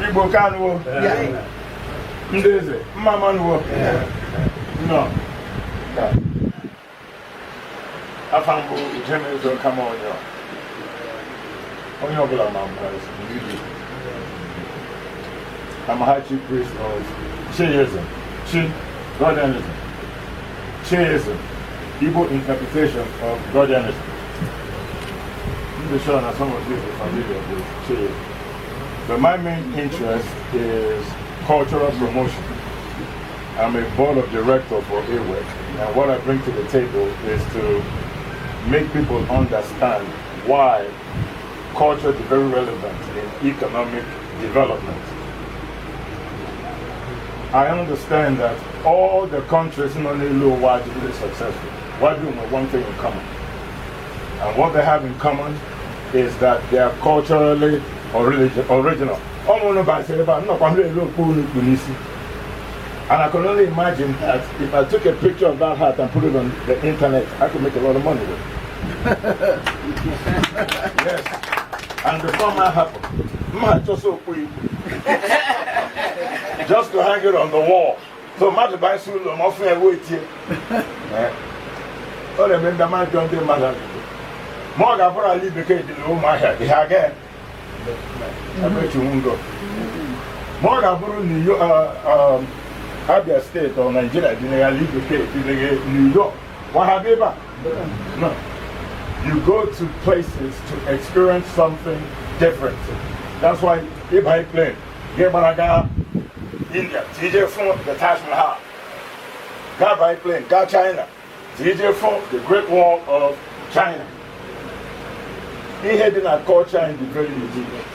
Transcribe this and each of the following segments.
Igbo Kanwo? Yeah. Ndeze? Mmamanwo? No. Afambo, James will come on you. On your blood, I'm a high chief priest of Chiism. Guardianism. Chiism. Igbo interpretation of guardianism. I'm sure that some of you are familiar with Chiism. But my main interest is cultural promotion. I'm a board of director for UNIAACL, and what I bring to the table is to make people understand why culture is very relevant in economic development. I understand that all the countries in UNIAACL are really successful. Why do we have one thing in common? And what they have in common is that they are culturally original. And I can only imagine that if I took a picture of that hat and put it on the internet, I could make a lot of money with it. Yes. And before that happened, just to hang it on the wall. So much by soon, I'm offering wait here. Oh, the member man John de Mother. More than I leave the cage in my head. Again. I bet you won't go. More than New York, Abia State or Nigeria, I leave the cage in New York. What have you ever? No. You go to places to experience something different. That's why if I play, Gebaraga, India, TJ from the Taj Mahal. Go by plane, go China, TJ from the Great Wall of China. He had in our culture and the very indigenous.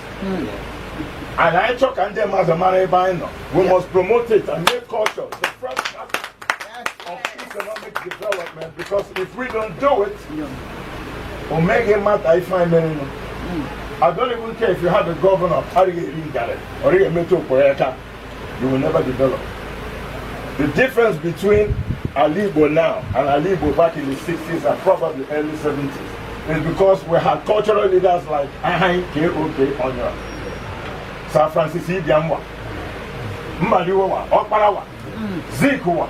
And I talk and them as a man buying. We must promote it and make culture the first aspect of economic development, because if we don't do it, or make him matter, I find many. I don't even care if you have a governor, or a metro, you will never develop. The difference between Alibo now and Alibo back in the 60s and probably early 70s is because we had cultural leaders like K.O.K. Onyo, Sir Francis Idiamwa, Mbadiwa, Okparawa, Zikuwa.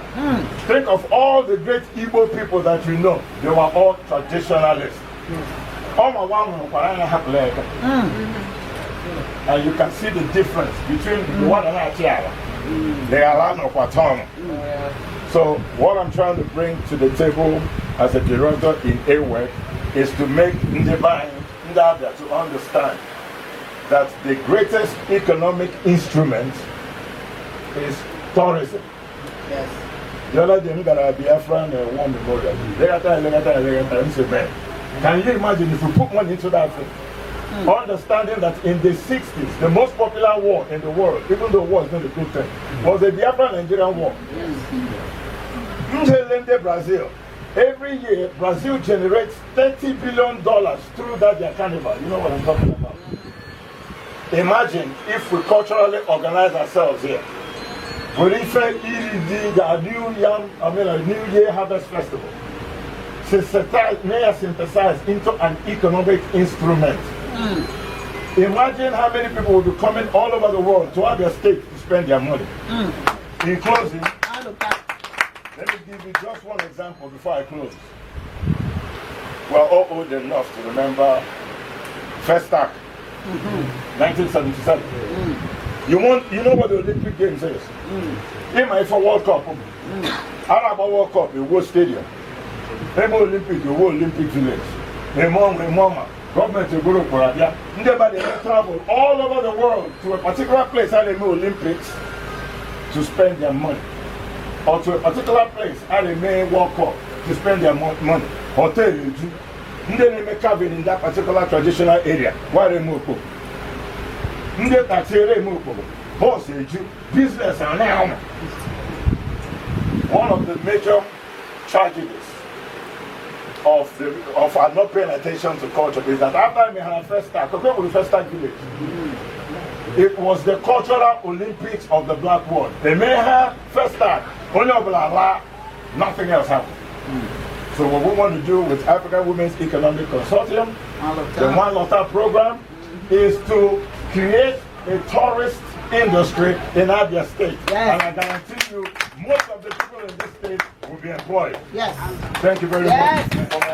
Think of all the great Igbo people that you know, they were all traditionalists. And you can see the difference between the one and the Alan of Watong. So what I'm trying to bring to the table as a director in UNIAACL is to make Ndebanye Ndabia to understand that the greatest economic instrument is tourism. Yes. The other day, we got a Biafran war memorial. Can you imagine if we put money into that thing? Understanding that in the 60s, the most popular war in the world, even though war is not a good thing, was the Biafran-Nigerian war. Brazil. Every year, Brazil generates $30 billion through that their carnival. You know what I'm talking about? Imagine if we culturally organize ourselves here. We refer the New Year Harvest Festival. Synthesized into an economic instrument. Imagine how many people will be coming all over the world to have their state to spend their money. In closing, let me give you just one example before I close. We are all old enough to remember First Act, 1977. You know what the Olympic Games is? In my World Cup, Arab World Cup, a World Stadium. Emo Olympic, a World Olympic Village. Government will go for it. They travel all over the world to a particular place at the Olympics to spend their money. Or to a particular place at the main World Cup to spend their money. Hotel, they make cabin in that particular traditional area. Why they move? They taxi move. Boss, business and now. One of the major tragedies of our not paying attention to culture is that after we had first start, compared with the first start village, it was the cultural Olympics of the Black World. They may have first start, only nothing else happened. So what we want to do with African Women's Economic Consortium, the One Lotta program, is to create a tourist industry in Abia State. Yes. And I guarantee you, most of the people in this state will be employed. Yes. Thank you very Yes. much.